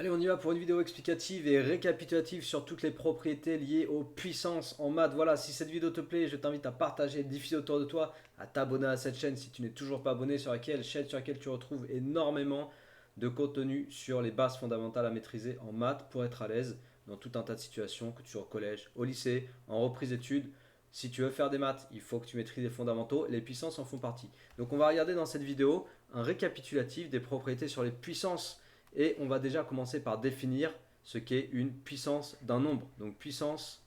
Allez, on y va pour une vidéo explicative et récapitulative sur toutes les propriétés liées aux puissances en maths. Voilà, si cette vidéo te plaît, je t'invite à partager, diffuser autour de toi, à t'abonner à cette chaîne si tu n'es toujours pas abonné, chaîne sur laquelle tu retrouves énormément de contenu sur les bases fondamentales à maîtriser en maths pour être à l'aise dans tout un tas de situations, que tu sois au collège, au lycée, en reprise d'études. Si tu veux faire des maths, il faut que tu maîtrises les fondamentaux, les puissances en font partie. Donc on va regarder dans cette vidéo un récapitulatif des propriétés sur les puissances et on va déjà commencer par définir ce qu'est une puissance d'un nombre. Donc puissance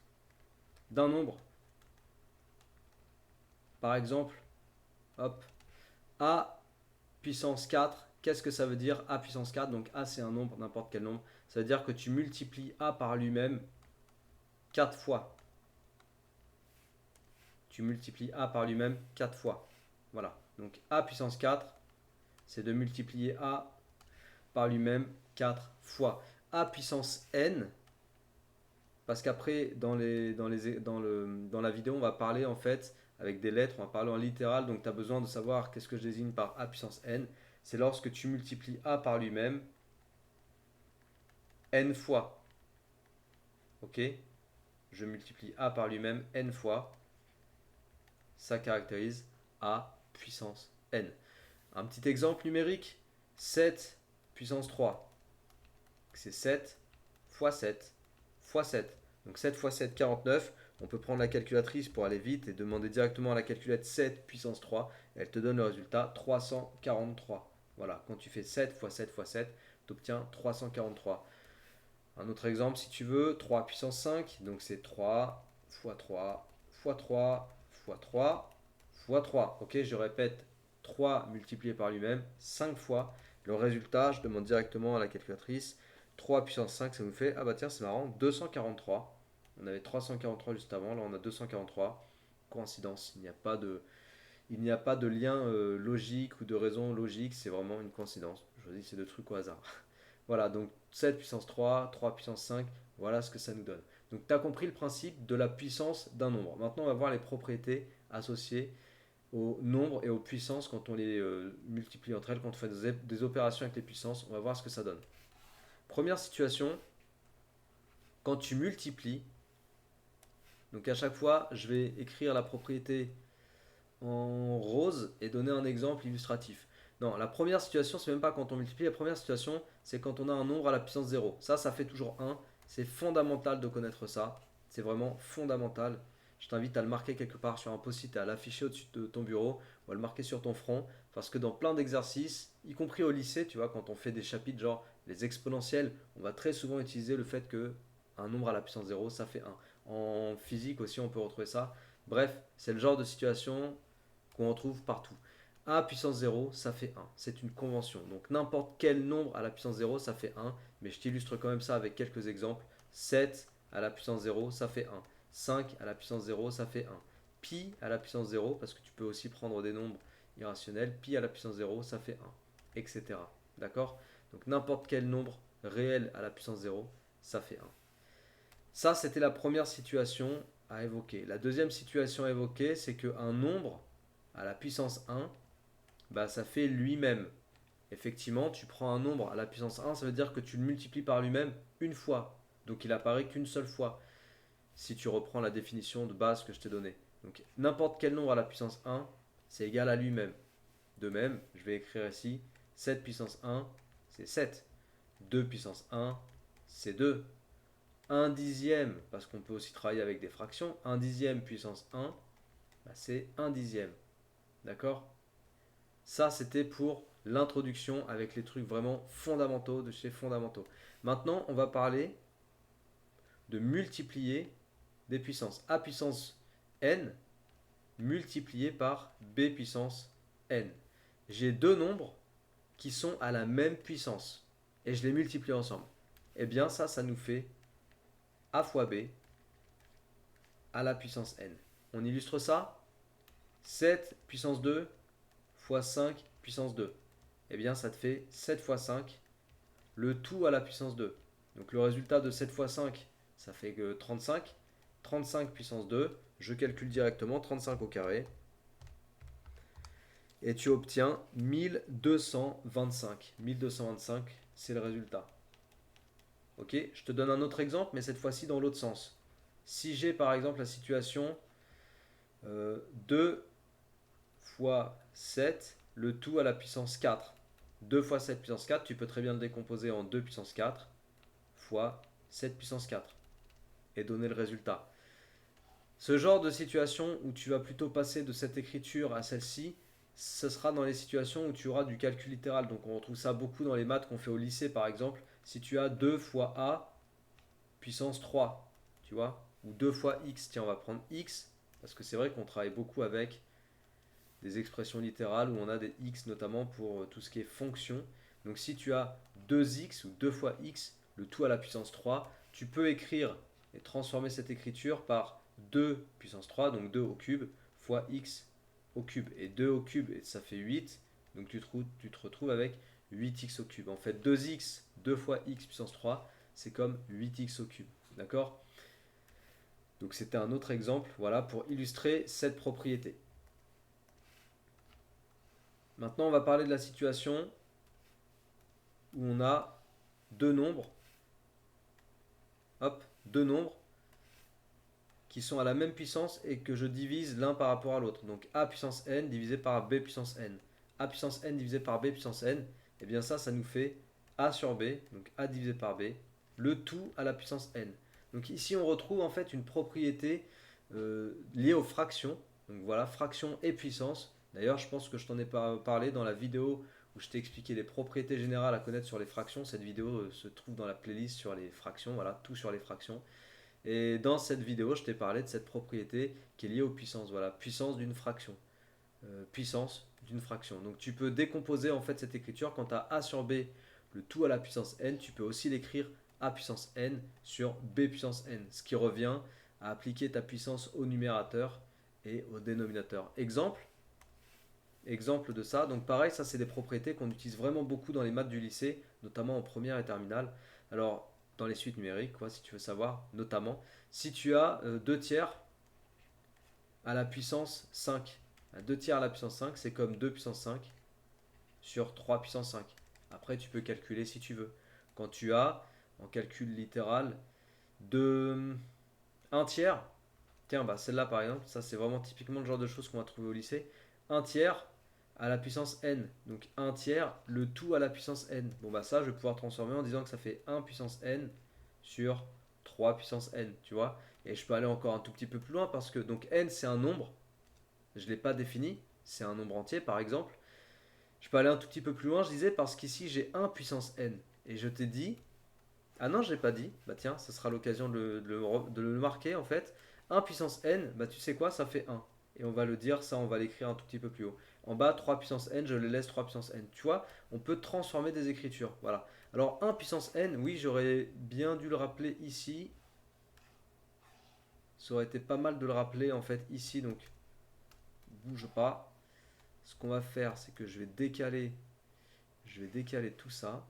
d'un nombre. Par exemple, hop, A puissance 4. Qu'est-ce que ça veut dire A puissance 4? Donc A c'est un nombre, n'importe quel nombre. Ça veut dire que tu multiplies A par lui-même 4 fois. Tu multiplies A par lui-même 4 fois. Voilà. Donc A puissance 4, c'est de multiplier A par lui-même 4 fois. A puissance n, parce qu'après, dans la vidéo, on va parler en fait avec des lettres, on va parler en littéral, donc tu as besoin de savoir qu'est-ce que je désigne par a puissance n. C'est lorsque tu multiplies a par lui-même n fois. Ok? Je multiplie a par lui-même n fois. Ça caractérise a puissance n. Un petit exemple numérique, 7 puissance 3. C'est 7 fois 7 fois 7. Donc 7 fois 7, 49. On peut prendre la calculatrice pour aller vite et demander directement à la calculette 7 puissance 3. Elle te donne le résultat 343. Voilà, quand tu fais 7 fois 7 fois 7, tu obtiens 343. Un autre exemple, si tu veux, 3 puissance 5. Donc c'est 3 fois 3 fois 3 fois 3 fois 3. Ok, je répète, 3 multiplié par lui-même 5 fois. Le résultat, je demande directement à la calculatrice 3 puissance 5, ça nous fait, ah bah tiens, c'est marrant, 243. On avait 343 juste avant, là on a 243. Coïncidence, il n'y a pas de lien logique ou de raison logique, c'est vraiment une coïncidence. Je choisis ces deux trucs au hasard. Voilà, donc 7 puissance 3, 3 puissance 5, voilà ce que ça nous donne. Donc tu as compris le principe de la puissance d'un nombre. Maintenant, on va voir les propriétés associées aux nombres et aux puissances quand on les multiplie entre elles, quand on fait des opérations avec les puissances. On va voir ce que ça donne. Première situation, quand tu multiplies, donc à chaque fois, je vais écrire la propriété en rose et donner un exemple illustratif. Non, la première situation, c'est même pas quand on multiplie. La première situation, c'est quand on a un nombre à la puissance 0. Ça fait toujours 1. C'est fondamental de connaître ça. C'est vraiment fondamental. Je t'invite à le marquer quelque part sur un post-it et à l'afficher au-dessus de ton bureau ou à le marquer sur ton front. Parce que dans plein d'exercices, y compris au lycée, tu vois, quand on fait des chapitres genre les exponentielles, on va très souvent utiliser le fait que un nombre à la puissance 0, ça fait 1. En physique aussi, on peut retrouver ça. Bref, c'est le genre de situation qu'on retrouve partout. A puissance 0, ça fait 1. C'est une convention. Donc n'importe quel nombre à la puissance 0, ça fait 1. Mais je t'illustre quand même ça avec quelques exemples. 7 à la puissance 0, ça fait 1. 5 à la puissance 0, ça fait 1. Pi à la puissance 0, parce que tu peux aussi prendre des nombres irrationnels. Pi à la puissance 0, ça fait 1. Etc. D'accord? Donc n'importe quel nombre réel à la puissance 0, ça fait 1. Ça, c'était la première situation à évoquer. La deuxième situation à évoquer, c'est qu'un nombre à la puissance 1, bah, ça fait lui-même. Effectivement, tu prends un nombre à la puissance 1, ça veut dire que tu le multiplies par lui-même une fois. Donc il apparaît qu'une seule fois, si tu reprends la définition de base que je t'ai donnée. Donc n'importe quel nombre à la puissance 1, c'est égal à lui-même. De même, je vais écrire ici 7 puissance 1, c'est 7. 2 puissance 1, c'est 2. 1 dixième, parce qu'on peut aussi travailler avec des fractions, 1 dixième puissance 1, bah, c'est 1 dixième. D'accord? Ça, c'était pour l'introduction avec les trucs vraiment fondamentaux de chez fondamentaux. Maintenant, on va parler de multiplier des puissances. A puissance n multiplié par b puissance n. J'ai deux nombres qui sont à la même puissance et je les multiplie ensemble. Eh bien, ça nous fait a fois b à la puissance n. On illustre ça. 7 puissance 2 fois 5 puissance 2. Eh bien, ça te fait 7 fois 5, le tout à la puissance 2. Donc le résultat de 7 fois 5, ça fait que 35. 35 puissance 2, je calcule directement 35 au carré. Et tu obtiens 1225. 1225, c'est le résultat. Ok, je te donne un autre exemple, mais cette fois-ci dans l'autre sens. Si j'ai par exemple la situation 2 fois 7, le tout à la puissance 4. 2 fois 7 puissance 4, tu peux très bien le décomposer en 2 puissance 4 fois 7 puissance 4 et donner le résultat. Ce genre de situation où tu vas plutôt passer de cette écriture à celle-ci, ce sera dans les situations où tu auras du calcul littéral. Donc on retrouve ça beaucoup dans les maths qu'on fait au lycée par exemple. Si tu as 2 fois a puissance 3, tu vois, ou 2 fois x, tiens on va prendre x, parce que c'est vrai qu'on travaille beaucoup avec des expressions littérales où on a des x notamment pour tout ce qui est fonction. Donc si tu as 2x ou 2 fois x, le tout à la puissance 3, tu peux écrire et transformer cette écriture par 2 puissance 3, donc 2 au cube, fois x au cube. Et 2 au cube, et ça fait 8, donc tu te retrouves avec 8x au cube. En fait, 2x, 2 fois x puissance 3, c'est comme 8x au cube. D'accord? Donc c'était un autre exemple, voilà, pour illustrer cette propriété. Maintenant, on va parler de la situation où on a deux nombres, hop, deux nombres qui sont à la même puissance et que je divise l'un par rapport à l'autre. Donc a puissance n divisé par b puissance n. A puissance n divisé par b puissance n, et bien ça nous fait a sur b, donc a divisé par b, le tout à la puissance n. Donc ici, on retrouve en fait une propriété liée aux fractions. Donc voilà, fraction et puissance. D'ailleurs, je pense que je t'en ai pas parlé dans la vidéo où je t'ai expliqué les propriétés générales à connaître sur les fractions. Cette vidéo se trouve dans la playlist sur les fractions, voilà, tout sur les fractions. Et dans cette vidéo, je t'ai parlé de cette propriété qui est liée aux puissances. Voilà, puissance d'une fraction. Puissance d'une fraction. Donc tu peux décomposer en fait cette écriture. Quand tu as a sur b, le tout à la puissance n, tu peux aussi l'écrire a puissance n sur b puissance n. Ce qui revient à appliquer ta puissance au numérateur et au dénominateur. Exemple de ça. Donc pareil, ça c'est des propriétés qu'on utilise vraiment beaucoup dans les maths du lycée, notamment en première et terminale. Alors dans les suites numériques, quoi, si tu veux savoir, notamment, si tu as 2 tiers à la puissance 5. 2 tiers à la puissance 5, c'est comme 2 puissance 5 sur 3 puissance 5. Après, tu peux calculer si tu veux. Quand tu as, en calcul littéral, de 1 tiers, tiens, bah celle-là par exemple, ça c'est vraiment typiquement le genre de choses qu'on va trouver au lycée. 1 tiers à la puissance n. Donc 1 tiers, le tout à la puissance n. Bon bah ça, je vais pouvoir transformer en disant que ça fait 1 puissance n sur 3 puissance n, tu vois. Et je peux aller encore un tout petit peu plus loin parce que donc n c'est un nombre, je ne l'ai pas défini, c'est un nombre entier par exemple. Je peux aller un tout petit peu plus loin, je disais, parce qu'ici j'ai 1 puissance n. Et je t'ai dit, ah non, je l'ai pas dit, bah tiens, ça sera l'occasion de le marquer en fait. 1 puissance n, bah tu sais quoi, ça fait 1. Et on va le dire, ça on va l'écrire un tout petit peu plus haut. En bas, 3 puissance n, je le laisse 3 puissance n. Tu vois, on peut transformer des écritures. Voilà. Alors 1 puissance n, oui, j'aurais bien dû le rappeler ici. Ça aurait été pas mal de le rappeler en fait ici, donc bouge pas. Ce qu'on va faire, c'est que je vais décaler tout ça.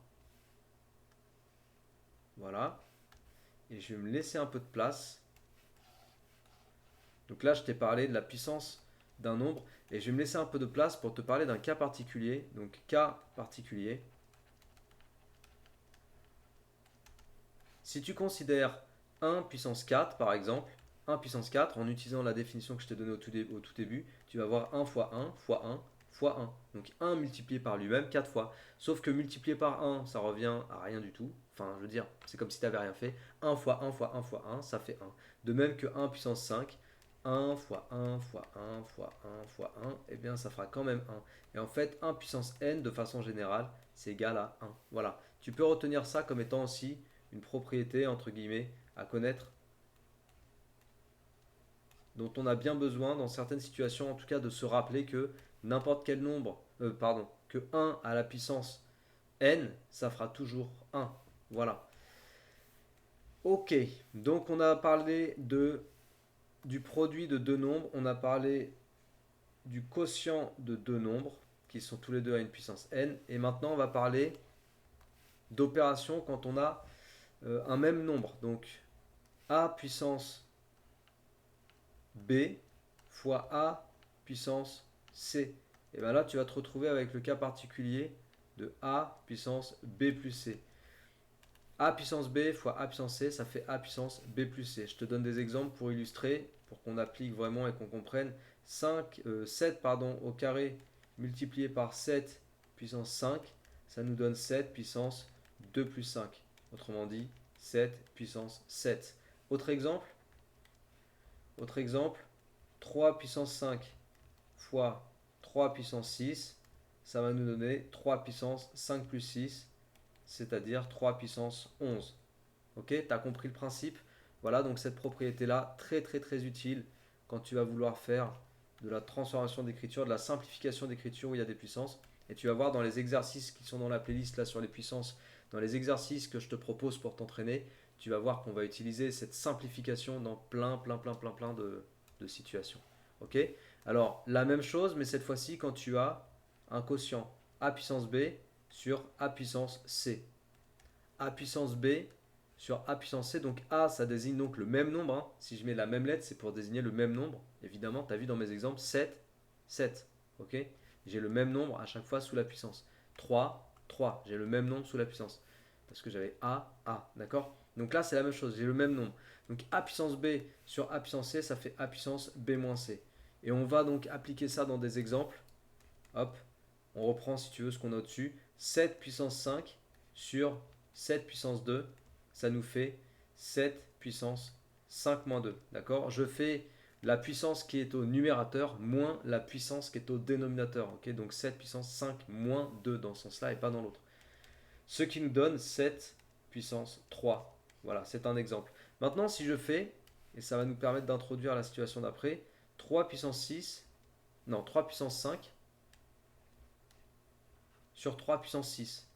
Voilà. Et je vais me laisser un peu de place. Donc là, je t'ai parlé de la puissance d'un nombre. Et je vais me laisser un peu de place pour te parler d'un cas particulier. Donc cas particulier. Si tu considères 1 puissance 4, par exemple, 1 puissance 4, en utilisant la définition que je t'ai donnée au tout début, tu vas avoir 1 fois 1 fois 1 fois 1. Donc 1 multiplié par lui-même 4 fois. Sauf que multiplié par 1, ça revient à rien du tout. Enfin, je veux dire, c'est comme si tu n'avais rien fait. 1 fois 1 fois 1 fois 1, ça fait 1. De même que 1 puissance 5, 1 fois 1 fois 1 fois 1 fois 1, eh bien ça fera quand même 1. Et en fait, 1 puissance n, de façon générale, c'est égal à 1. Voilà. Tu peux retenir ça comme étant aussi une propriété, entre guillemets, à connaître, dont on a bien besoin dans certaines situations, en tout cas, de se rappeler que n'importe quel nombre, que 1 à la puissance n, ça fera toujours 1. Voilà. Ok, donc on a parlé du produit de deux nombres, on a parlé du quotient de deux nombres, qui sont tous les deux à une puissance n, et maintenant on va parler d'opérations quand on a un même nombre. Donc a puissance b fois a puissance c. Et bien là, tu vas te retrouver avec le cas particulier de a puissance b plus c. A puissance B fois A puissance C, ça fait A puissance B plus C. Je te donne des exemples pour illustrer, pour qu'on applique vraiment et qu'on comprenne. 7 au carré multiplié par 7 puissance 5, ça nous donne 7 puissance 2 plus 5. Autrement dit, 7 puissance 7. Autre exemple, 3 puissance 5 fois 3 puissance 6, ça va nous donner 3 puissance 5 plus 6, c'est-à-dire 3 puissance 11. Ok, tu as compris le principe? Voilà, donc cette propriété-là, très très très utile quand tu vas vouloir faire de la transformation d'écriture, de la simplification d'écriture où il y a des puissances. Et tu vas voir dans les exercices qui sont dans la playlist là sur les puissances, dans les exercices que je te propose pour t'entraîner, tu vas voir qu'on va utiliser cette simplification dans plein de situations. Ok? Alors, la même chose, mais cette fois-ci quand tu as un quotient a puissance b sur a puissance c. A puissance b sur a puissance c, donc a ça désigne donc le même nombre, hein. Si je mets la même lettre, c'est pour désigner le même nombre. Évidemment, tu as vu dans mes exemples 7, 7. Ok? J'ai le même nombre à chaque fois sous la puissance. 3, 3. J'ai le même nombre sous la puissance. Parce que j'avais A. D'accord? Donc là, c'est la même chose. J'ai le même nombre. Donc A puissance B sur A puissance C, ça fait A puissance B moins C. Et on va donc appliquer ça dans des exemples. Hop. On reprend, si tu veux, ce qu'on a au-dessus. 7 puissance 5 sur 7 puissance 2, ça nous fait 7 puissance 5 moins 2. D'accord? Je fais la puissance qui est au numérateur moins la puissance qui est au dénominateur. Ok? Donc 7 puissance 5 moins 2 dans ce sens-là et pas dans l'autre. Ce qui nous donne 7 puissance 3. Voilà, c'est un exemple. Maintenant, si je fais, et ça va nous permettre d'introduire la situation d'après, 3 puissance 6, non, 3 puissance 5 sur 3 puissance 6.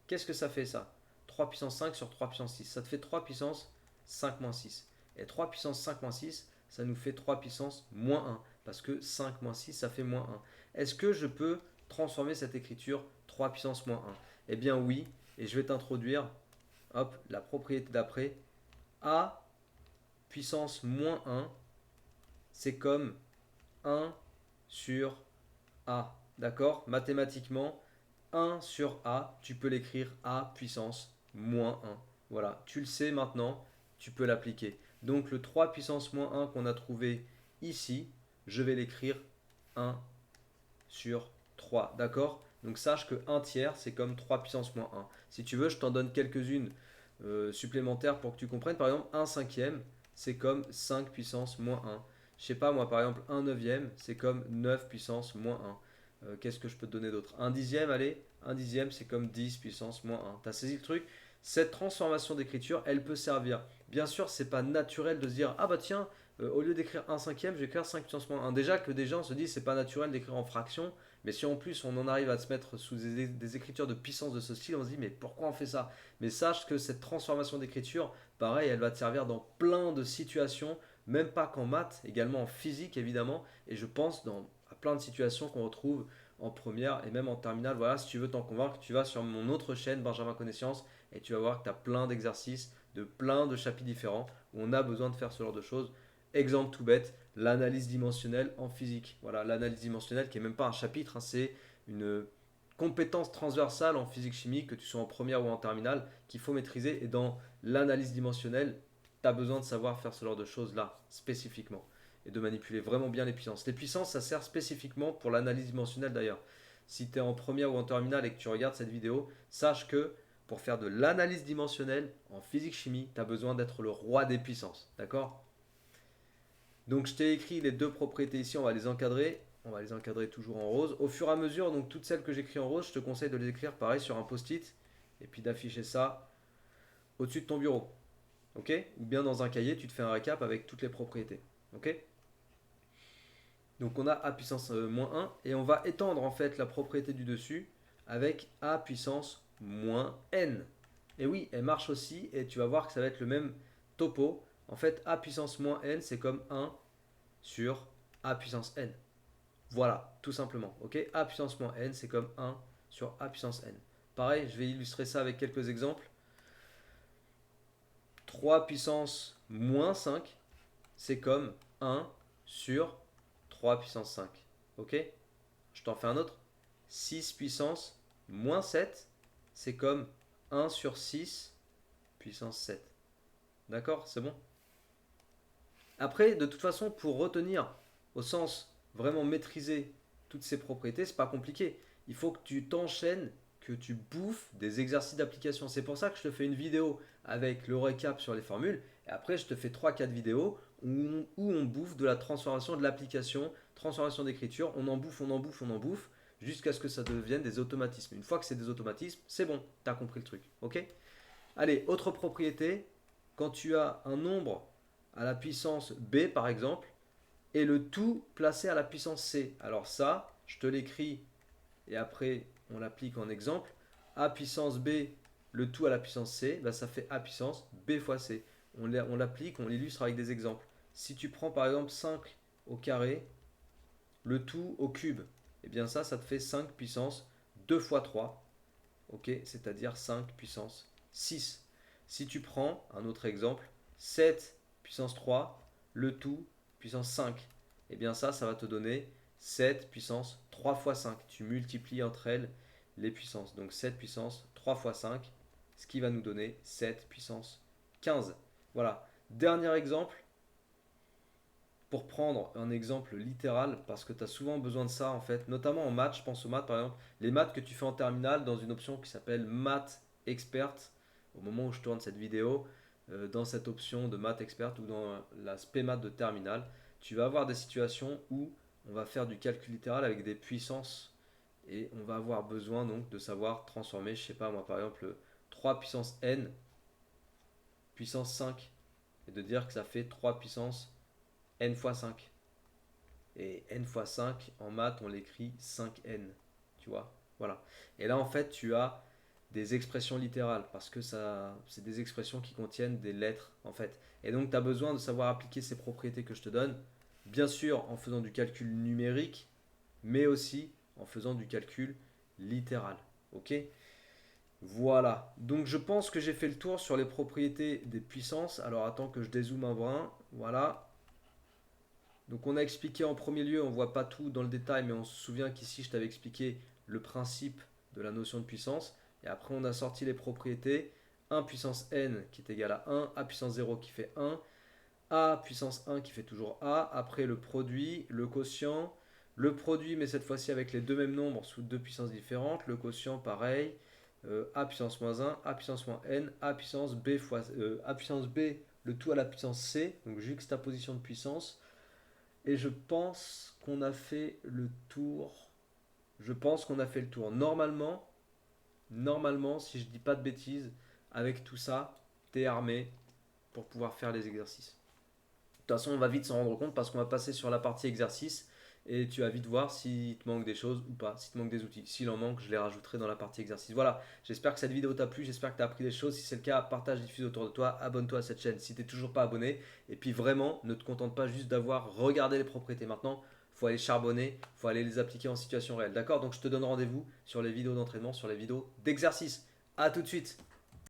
Qu'est-ce que ça fait ça? 3 puissance 5 sur 3 puissance 6. Ça te fait 3 puissance 5 moins 6. Et 3 puissance 5 moins 6, ça nous fait 3 puissance moins 1. Parce que 5 moins 6, ça fait moins 1. Est-ce que je peux transformer cette écriture 3 puissance moins 1? Eh bien oui, et je vais t'introduire hop, la propriété d'après. A puissance moins 1, c'est comme 1 sur A. D'accord? Mathématiquement, 1 sur A, tu peux l'écrire A puissance moins 1. Voilà, tu le sais maintenant, tu peux l'appliquer. Donc le 3 puissance moins 1 qu'on a trouvé ici, je vais l'écrire 1 sur 3. D'accord? Donc sache que 1 tiers, c'est comme 3 puissance moins 1. Si tu veux, je t'en donne quelques-unes supplémentaires pour que tu comprennes. Par exemple, 1 cinquième, c'est comme 5 puissance moins 1. Je sais pas, moi, par exemple, 1 neuvième, c'est comme 9 puissance moins 1. Qu'est-ce que je peux te donner d'autre? 1 dixième, allez, 1 dixième, c'est comme 10 puissance moins 1. Tu as saisi le truc? Cette transformation d'écriture, elle peut servir. Bien sûr, c'est pas naturel de se dire, ah bah tiens, au lieu d'écrire 1 cinquième, je vais écrire 5 puissance moins 1. Déjà que des gens se disent, c'est pas naturel d'écrire en fraction, mais si en plus on en arrive à se mettre sous des écritures de puissance de ce style, on se dit, mais pourquoi on fait ça? Mais sache que cette transformation d'écriture, pareil, elle va te servir dans plein de situations, même pas qu'en maths, également en physique évidemment, et je pense à plein de situations qu'on retrouve en première et même en terminale. Voilà, si tu veux t'en convaincre, tu vas sur mon autre chaîne, Benjamin Connaissance, et tu vas voir que tu as plein d'exercices de plein de chapitres différents où on a besoin de faire ce genre de choses. Exemple tout bête, l'analyse dimensionnelle en physique. Voilà, l'analyse dimensionnelle qui n'est même pas un chapitre, hein, c'est une compétence transversale en physique-chimie, que tu sois en première ou en terminale, qu'il faut maîtriser. Et dans l'analyse dimensionnelle, tu as besoin de savoir faire ce genre de choses-là, spécifiquement. Et de manipuler vraiment bien les puissances. Les puissances, ça sert spécifiquement pour l'analyse dimensionnelle d'ailleurs. Si tu es en première ou en terminale et que tu regardes cette vidéo, sache que pour faire de l'analyse dimensionnelle en physique-chimie, tu as besoin d'être le roi des puissances. D'accord? Donc je t'ai écrit les deux propriétés ici, on va les encadrer. On va les encadrer toujours en rose. Au fur et à mesure, donc toutes celles que j'écris en rose, je te conseille de les écrire pareil sur un post-it et puis d'afficher ça au-dessus de ton bureau. Ok? Ou bien dans un cahier, tu te fais un récap avec toutes les propriétés. Ok? Donc on a a puissance moins 1 et on va étendre en fait la propriété du dessus avec a puissance moins n. Et oui, elle marche aussi et tu vas voir que ça va être le même topo. En fait, a puissance moins n, c'est comme 1 sur a puissance n. Voilà, tout simplement. Ok, a puissance moins n, c'est comme 1 sur a puissance n. Pareil, je vais illustrer ça avec quelques exemples. 3 puissance moins 5, c'est comme 1 sur 3 puissance 5. Ok? Je t'en fais un autre. 6 puissance moins 7, c'est comme 1 sur 6 puissance 7. D'accord? C'est bon? Après, de toute façon, pour retenir au sens vraiment maîtriser toutes ces propriétés, c'est pas compliqué. Il faut que tu t'enchaînes, que tu bouffes des exercices d'application. C'est pour ça que je te fais une vidéo avec le récap sur les formules. Et après, je te fais 3-4 vidéos où on bouffe de la transformation de l'application, transformation d'écriture. On en bouffe, on en bouffe, on en bouffe, jusqu'à ce que ça devienne des automatismes. Une fois que c'est des automatismes, c'est bon, tu as compris le truc. Ok? Allez, autre propriété. Quand tu as un nombre à la puissance b, par exemple, et le tout placé à la puissance c. Alors ça, je te l'écris et après on l'applique en exemple. A puissance b, le tout à la puissance c, bah, ça fait a puissance b fois c. On l'applique, on l'illustre avec des exemples. Si tu prends par exemple 5 au carré, le tout au cube, et bien ça te fait 5 puissance 2 fois 3, ok, c'est-à-dire 5 puissance 6. Si tu prends un autre exemple, 7 puissance 3, le tout puissance 5, et bien ça va te donner 7 puissance 3 fois 5. Tu multiplies entre elles les puissances. Donc 7 puissance 3 fois 5, ce qui va nous donner 7 puissance 15. Voilà. Dernier exemple, pour prendre un exemple littéral, parce que tu as souvent besoin de ça en fait, notamment en maths, je pense aux maths par exemple, les maths que tu fais en terminale dans une option qui s'appelle maths expert, au moment où je tourne cette vidéo, dans cette option de maths expert ou dans la spé maths de terminale, tu vas avoir des situations où on va faire du calcul littéral avec des puissances et on va avoir besoin donc de savoir transformer, je sais pas moi par exemple 3 puissance n puissance 5 et de dire que ça fait 3 puissance n fois 5. Et n fois 5, en maths, on l'écrit 5n. Tu vois? Voilà. Et là, en fait, tu as des expressions littérales parce que ça, c'est des expressions qui contiennent des lettres, en fait. Et donc, tu as besoin de savoir appliquer ces propriétés que je te donne, bien sûr en faisant du calcul numérique, mais aussi en faisant du calcul littéral. Ok? Voilà. Donc, je pense que j'ai fait le tour sur les propriétés des puissances. Alors, attends que je dézoome un brin. Voilà. Donc on a expliqué en premier lieu, on ne voit pas tout dans le détail, mais on se souvient qu'ici je t'avais expliqué le principe de la notion de puissance. Et après on a sorti les propriétés. 1 puissance n qui est égal à 1, a puissance 0 qui fait 1, a puissance 1 qui fait toujours a, après le produit, le quotient, le produit mais cette fois-ci avec les deux mêmes nombres sous deux puissances différentes, le quotient pareil, a puissance moins 1, a puissance moins n, a puissance b fois a puissance b, le tout à la puissance c, donc juxtaposition de puissance. Et je pense qu'on a fait le tour. Je pense qu'on a fait le tour. Normalement, si je dis pas de bêtises, avec tout ça, t'es armé pour pouvoir faire les exercices. De toute façon, on va vite s'en rendre compte parce qu'on va passer sur la partie exercice et tu vas vite voir s'il te manque des choses ou pas, s'il te manque des outils. S'il en manque, je les rajouterai dans la partie exercice. Voilà, j'espère que cette vidéo t'a plu, j'espère que tu as appris des choses. Si c'est le cas, partage, diffuse autour de toi, abonne-toi à cette chaîne si tu n'es toujours pas abonné. Et puis vraiment, ne te contente pas juste d'avoir regardé les propriétés. Maintenant, il faut aller charbonner, il faut aller les appliquer en situation réelle. D'accord? Donc je te donne rendez-vous sur les vidéos d'entraînement, sur les vidéos d'exercice. A tout de suite.